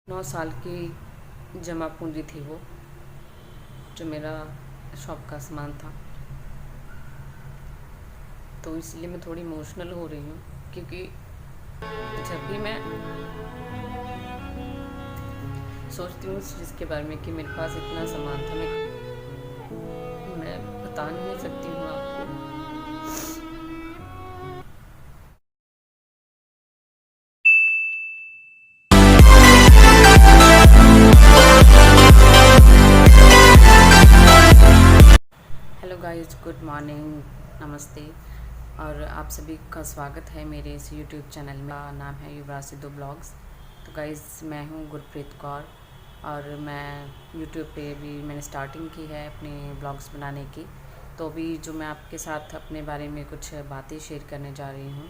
9 साल की जमा पूंजी थी वो, जो मेरा शॉप का सामान था। तो इसलिए मैं थोड़ी इमोशनल हो रही हूँ, क्योंकि जब भी मैं सोचती हूँ इस चीज़ के बारे में कि मेरे पास इतना सामान था, मैं बता नहीं सकती हूँ आपको। हेलो गाइस, गुड मॉर्निंग, नमस्ते। और आप सभी का स्वागत है मेरे इस यूट्यूब चैनल में। मेरा नाम है युवराज सिद्धू ब्लॉग्स। तो गाइस, मैं हूँ गुरप्रीत कौर और मैं यूट्यूब पे भी मैंने स्टार्टिंग की है अपने ब्लॉग्स बनाने की। तो अभी जो मैं आपके साथ अपने बारे में कुछ बातें शेयर करने जा रही हूँ,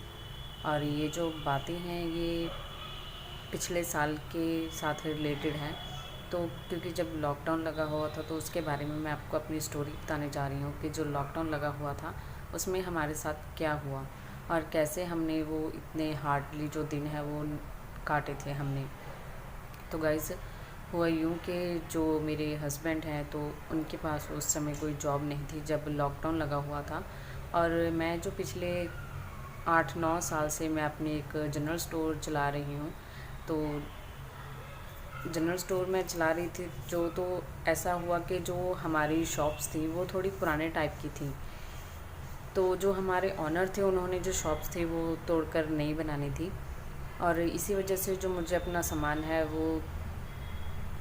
और ये जो बातें हैं ये पिछले साल के साथ रिलेटेड हैं। तो क्योंकि जब लॉकडाउन लगा हुआ था तो उसके बारे में मैं आपको अपनी स्टोरी बताने जा रही हूँ कि जो लॉकडाउन लगा हुआ था उसमें हमारे साथ क्या हुआ और कैसे हमने वो इतने हार्डली जो दिन है वो काटे थे हमने। तो गाइस, हुआ यूँ कि जो मेरे हस्बैंड हैं तो उनके पास उस समय कोई जॉब नहीं थी जब लॉकडाउन लगा हुआ था। और मैं जो पिछले 8-9 साल से मैं अपनी एक जनरल स्टोर चला रही हूँ। तो जनरल स्टोर में चला रही थी जो, तो ऐसा हुआ कि जो हमारी शॉप्स थी वो थोड़ी पुराने टाइप की थी। तो जो हमारे ऑनर थे उन्होंने जो शॉप्स थी वो तोड़कर नई बनानी थी, और इसी वजह से जो मुझे अपना सामान है वो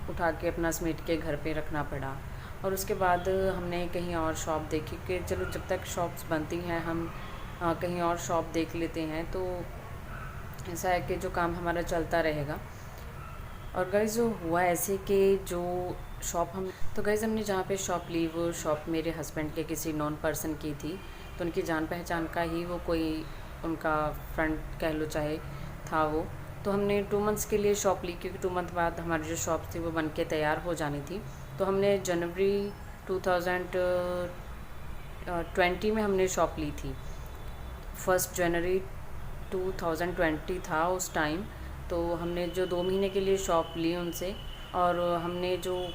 उठा के अपना समेट के घर पे रखना पड़ा। और उसके बाद हमने कहीं और शॉप देखी कि चलो जब तक शॉप्स बनती हैं हम कहीं और शॉप देख लेते हैं, तो ऐसा है कि जो काम हमारा चलता रहेगा। और गाइज़, जो हुआ ऐसे कि जो शॉप हम तो गाइज़ हमने जहाँ पे शॉप ली वो शॉप मेरे हस्बैंड के किसी नॉन पर्सन की थी। तो उनकी जान पहचान का ही वो कोई उनका फ्रेंड कह लो चाहे था वो। तो हमने 2 मंथ्स के लिए शॉप ली, क्योंकि 2 मंथ बाद हमारी जो शॉप थी वो बन के तैयार हो जानी थी। तो हमने जनवरी 2020 में हमने शॉप ली थी। 1 जनवरी 2020 था उस टाइम। तो हमने जो 2 महीने के लिए शॉप ली उनसे, और हमने जो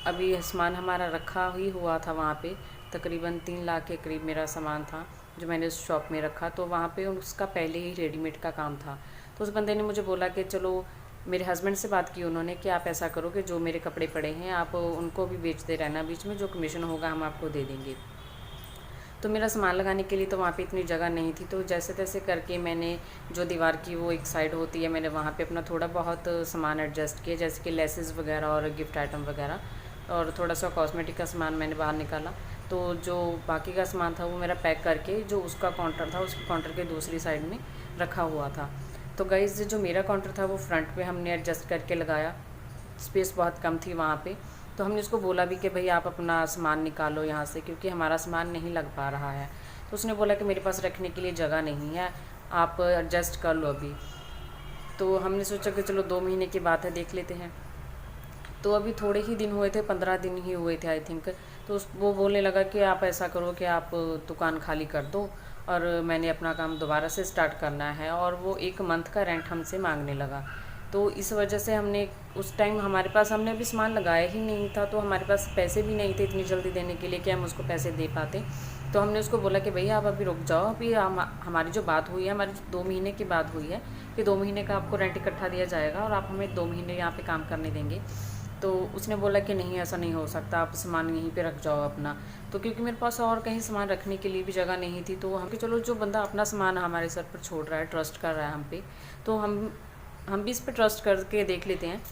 अभी सामान हमारा रखा ही हुआ था वहाँ पे, तकरीबन 3 लाख के करीब मेरा सामान था जो मैंने उस शॉप में रखा। तो वहाँ पे उसका पहले ही रेडीमेड का काम था। तो उस बंदे ने मुझे बोला कि चलो, मेरे हस्बैंड से बात की उन्होंने कि आप ऐसा करो कि जो मेरे कपड़े पड़े हैं आप उनको भी बेचते रहना, बीच में जो कमीशन होगा हम आपको दे देंगे। तो मेरा सामान लगाने के लिए तो वहाँ पे इतनी जगह नहीं थी, तो जैसे तैसे करके मैंने जो दीवार की वो एक साइड होती है, मैंने वहाँ पे अपना थोड़ा बहुत सामान एडजस्ट किया, जैसे कि लेसेस वगैरह और गिफ्ट आइटम वगैरह, और थोड़ा सा कॉस्मेटिक का सामान मैंने बाहर निकाला। तो जो बाकी का सामान था वो मेरा पैक करके जो उसका काउंटर था उसके काउंटर के दूसरी साइड में रखा हुआ था। तो गाइज़, जो मेरा काउंटर था वो फ्रंट पे हमने एडजस्ट करके लगाया, स्पेस बहुत कम थी वहाँ पे। तो हमने उसको बोला भी कि भाई आप अपना सामान निकालो यहाँ से, क्योंकि हमारा सामान नहीं लग पा रहा है। तो उसने बोला कि मेरे पास रखने के लिए जगह नहीं है, आप एडजस्ट कर लो अभी। तो हमने सोचा कि चलो 2 महीने की बात है, देख लेते हैं। तो अभी थोड़े ही दिन हुए थे, 15 दिन ही हुए थे आई थिंक। तो वो बोलने लगा कि आप ऐसा करो कि आप दुकान खाली कर दो और मैंने अपना काम दोबारा से स्टार्ट करना है, और वो 1 मंथ का रेंट हमसे मांगने लगा। तो इस वजह से हमने उस टाइम हमारे पास हमने अभी सामान लगाया ही नहीं था, तो हमारे पास पैसे भी नहीं थे इतनी जल्दी देने के लिए कि हम उसको पैसे दे पाते। तो हमने उसको बोला कि भैया आप अभी रुक जाओ, अभी हमारी जो बात हुई है, हमारी 2 महीने की बात हुई है कि 2 महीने का आपको रेंट इकट्ठा दिया जाएगा और आप हमें 2 महीने यहाँ पे काम करने देंगे। तो उसने बोला कि नहीं, ऐसा नहीं हो सकता, आप सामान यहीं पे रख जाओ अपना। तो क्योंकि मेरे पास और कहीं सामान रखने के लिए भी जगह नहीं थी, तो हम कि चलो, जो बंदा अपना सामान हमारे सर पर छोड़ रहा है, ट्रस्ट कर रहा है हम पे, तो हम भी इस पर ट्रस्ट करके देख लेते हैं।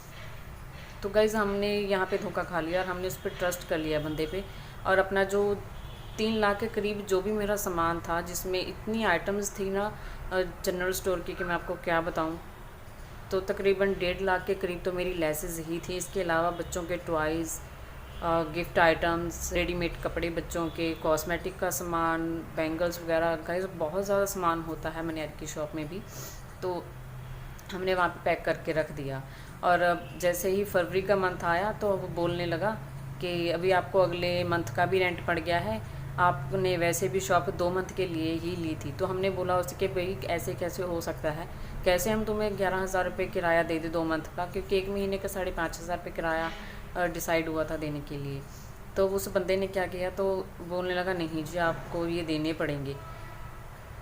तो गाइज़, हमने यहाँ पे धोखा खा लिया और हमने उस पर ट्रस्ट कर लिया बंदे पे। और अपना जो 3 लाख के करीब जो भी मेरा सामान था, जिसमें इतनी आइटम्स थी ना जनरल स्टोर की कि मैं आपको क्या बताऊँ। तो तकरीबन 1.5 लाख के करीब तो मेरी लेसेस ही थी। इसके अलावा बच्चों के टॉयज़, गिफ्ट आइटम्स, रेडीमेड कपड़े बच्चों के, कॉस्मेटिक का सामान, बैंगल्स वगैरह। गाइस, बहुत ज़्यादा सामान होता है मनियार की शॉप में भी। तो हमने वहाँ पे पैक करके रख दिया। और अब जैसे ही फरवरी का मंथ आया तो वो बोलने लगा कि अभी आपको अगले मंथ का भी रेंट पड़ गया है, आपने वैसे भी शॉप 2 मंथ के लिए ही ली थी। तो हमने बोला उसके भाई ऐसे कैसे हो सकता है कैसे हम तुम्हें 11,000 रुपये किराया दे दें 2 मंथ का, क्योंकि 1 महीने का 5,500 रुपये किराया डिसाइड हुआ था देने के लिए। तो उस बंदे ने क्या किया, तो बोलने लगा नहीं जी आपको ये देने पड़ेंगे।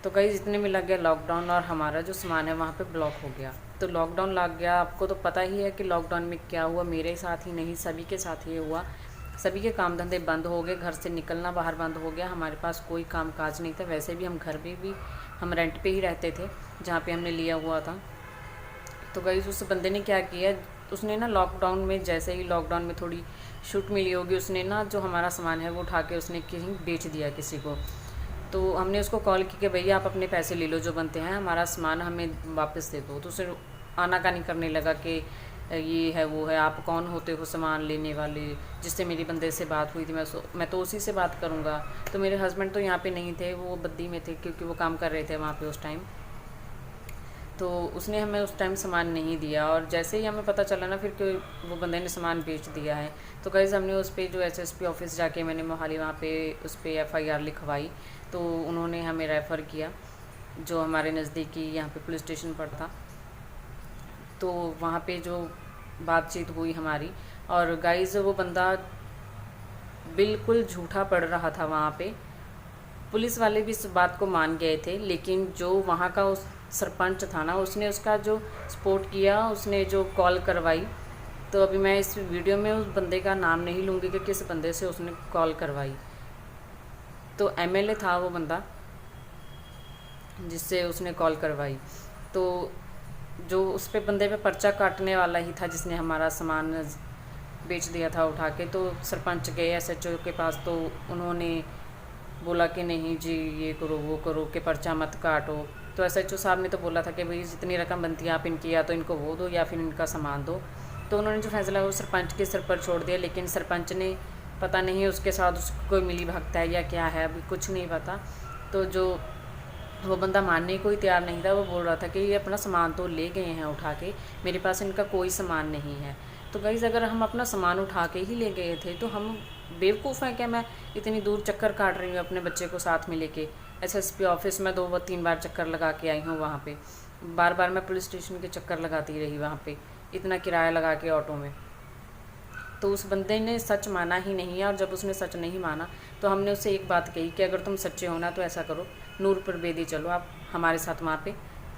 तो गाइस इतने में लग गया लॉकडाउन और हमारा जो सामान है वहाँ पे ब्लॉक हो गया। तो लॉकडाउन लग गया, आपको तो पता ही है कि लॉकडाउन में क्या हुआ, मेरे साथ ही नहीं सभी के साथ ये हुआ। सभी के काम धंधे बंद हो गए, घर से निकलना बाहर बंद हो गया, हमारे पास कोई काम काज नहीं था। वैसे भी हम घर पे भी हम रेंट पे ही रहते थे जहाँ पे हमने लिया हुआ था। तो गाइस उस बंदे ने क्या किया, उसने ना लॉकडाउन में, जैसे ही लॉकडाउन में थोड़ी छूट मिली होगी, उसने ना जो हमारा सामान है वो उठा के उसने कहीं बेच दिया किसी को। तो हमने उसको कॉल की कि भैया आप अपने पैसे ले लो जो बनते हैं, हमारा सामान हमें वापस दे दो। तो उसे आनाकानी करने लगा कि ये है वो है, आप कौन होते हो सामान लेने वाले, जिससे मेरी बंदे से बात हुई थी मैं तो उसी से बात करूँगा। तो मेरे हस्बैंड तो यहाँ पे नहीं थे, वो बद्दी में थे क्योंकि वो काम कर रहे थे वहाँ पे उस टाइम। तो उसने हमें उस टाइम सामान नहीं दिया, और जैसे ही हमें पता चला ना फिर कि वो बंदे ने सामान बेच दिया है, तो गाइस हमने उस पर जो एसएसपी ऑफिस जाके मैंने मोहाली वहाँ पे उस पर एफआईआर लिखवाई। तो उन्होंने हमें रेफ़र किया जो हमारे नज़दीकी यहाँ पे पुलिस स्टेशन पर था। तो वहाँ पे जो बातचीत हुई हमारी, और गाइस वो बंदा बिल्कुल झूठा पड़ रहा था वहाँ पे। पुलिस वाले भी इस बात को मान गए थे, लेकिन जो वहाँ का उस सरपंच था ना, उसने उसका जो सपोर्ट किया, उसने जो कॉल करवाई। तो अभी मैं इस वीडियो में उस बंदे का नाम नहीं लूँगी कि किस बंदे से उसने कॉल करवाई। तो एमएलए था वो बंदा जिससे उसने कॉल करवाई। तो जो उस पे बंदे पे पर्चा काटने वाला ही था जिसने हमारा सामान बेच दिया था उठा के। तो सरपंच गए एसएचओ के पास, तो उन्होंने बोला कि नहीं जी ये करो वो करो कि पर्चा मत काटो। तो एसएचओ साहब ने तो बोला था कि भाई जितनी रकम बनती है आप इनकी या तो इनको वो दो या फिर इनका सामान दो। तो उन्होंने जो फैसला है वो सरपंच के सिर पर छोड़ दिया, लेकिन सरपंच ने पता नहीं उसके साथ उसको कोई मिली भगत है या क्या है, अभी कुछ नहीं पता। तो जो वो बंदा मानने को ही तैयार नहीं था, वो बोल रहा था कि ये अपना सामान तो ले गए हैं उठा के, मेरे पास इनका कोई सामान नहीं है। तो गाइस अगर हम अपना सामान उठा के ही ले गए थे तो हम बेवकूफ़ हैं क्या? मैं इतनी दूर चक्कर काट रही हूँ अपने बच्चे को साथ में लेके, एसएसपी ऑफिस में 2-3 बार चक्कर लगा के आई हूँ वहाँ पे, बार बार मैं पुलिस स्टेशन के चक्कर लगाती रही वहाँ पे, इतना किराया लगा के ऑटो में। तो उस बंदे ने सच माना ही नहीं है, और जब उसने सच नहीं माना तो हमने उससे एक बात कही कि अगर तुम सच्चे हो ना तो ऐसा करो, नूरपुर बेदी चलो आप हमारे साथ वहाँ पे,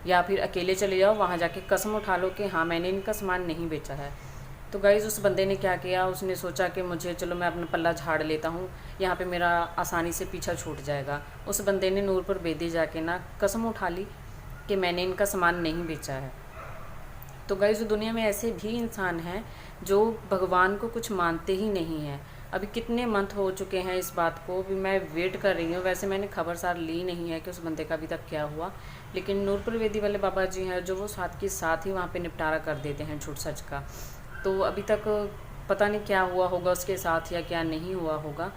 या फिर अकेले चले जाओ वहाँ जाके कसम उठा लो कि हाँ मैंने इनका सामान नहीं बेचा है। तो गाइज़ उस बंदे ने क्या किया, उसने सोचा कि मुझे चलो मैं अपना पल्ला झाड़ लेता हूँ, यहाँ पे मेरा आसानी से पीछा छूट जाएगा। उस बंदे ने नूरपुर बेदी जाके ना कसम उठा ली कि मैंने इनका सामान नहीं बेचा है। तो गाइस दुनिया में ऐसे भी इंसान हैं जो भगवान को कुछ मानते ही नहीं हैं। अभी कितने मंथ हो चुके हैं इस बात को, भी मैं वेट कर रही हूँ। वैसे मैंने खबरसार ली नहीं है कि उस बंदे का अभी तक क्या हुआ, लेकिन नूरपुर वेदी वाले बाबा जी हैं जो वो साथ के साथ ही वहाँ पे निपटारा कर देते हैं झूठ सच का। तो अभी तक पता नहीं क्या हुआ होगा उसके साथ या क्या नहीं हुआ होगा।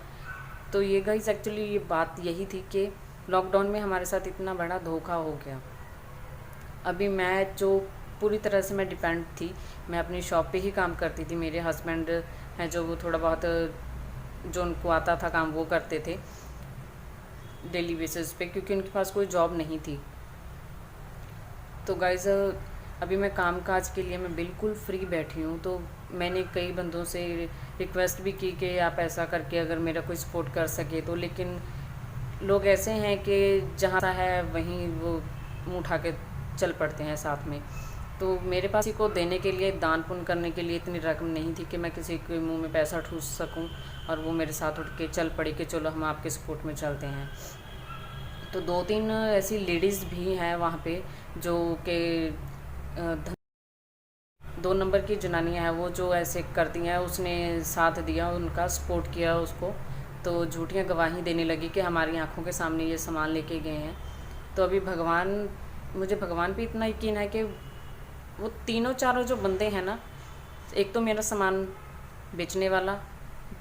तो ये गाइस एक्चुअली ये बात यही थी कि लॉकडाउन में हमारे साथ इतना बड़ा धोखा हो गया। अभी मैं जो पूरी तरह से मैं डिपेंड थी, मैं अपनी शॉप पे ही काम करती थी, मेरे हस्बैंड हैं जो वो थोड़ा बहुत जो उनको आता था काम वो करते थे डेली बेसिस पे, क्योंकि उनके पास कोई जॉब नहीं थी। तो गाइज़ अभी मैं काम काज के लिए मैं बिल्कुल फ्री बैठी हूँ। तो मैंने कई बंदों से रिक्वेस्ट भी की कि आप ऐसा करके अगर मेरा कोई सपोर्ट कर सके तो, लेकिन लोग ऐसे हैं कि जहाँ है वहीं वो मुँह उठा के चल पड़ते हैं साथ में। तो मेरे पास किसी को देने के लिए, दान पुण्य करने के लिए इतनी रकम नहीं थी कि मैं किसी के मुंह में पैसा ठूस सकूं और वो मेरे साथ उठ के चल पड़ी कि चलो हम आपके सपोर्ट में चलते हैं। तो 2-3 ऐसी लेडीज़ भी हैं वहाँ पे जो कि 2 नंबर की जनानियाँ हैं, वो जो ऐसे करती हैं। उसने साथ दिया, उनका सपोर्ट किया उसको, तो झूठियाँ गवाही देने लगी कि हमारी आंखों के सामने ये सामान लेके गए हैं। तो अभी मुझे भगवान पे इतना यकीन है कि वो तीनों चारों जो बंदे हैं ना, एक तो मेरा सामान बेचने वाला,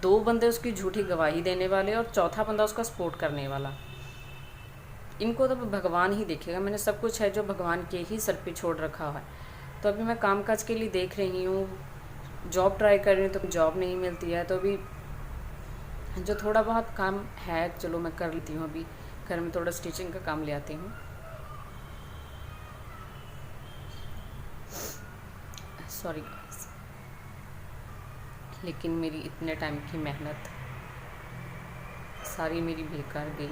2 बंदे उसकी झूठी गवाही देने वाले, और चौथा बंदा उसका सपोर्ट करने वाला, इनको तो भगवान ही देखेगा। मैंने सब कुछ है जो भगवान के ही सर पे छोड़ रखा है। तो अभी मैं काम काज के लिए देख रही हूँ, जॉब ट्राई कर रही हूँ तो जॉब नहीं मिलती है। तो अभी जो थोड़ा बहुत काम है चलो मैं कर लेती हूँ। अभी घर में थोड़ा स्टिचिंग का काम ले आती हूँ। सॉरी गाइस, लेकिन मेरी इतने टाइम की मेहनत सारी मेरी बेकार गई।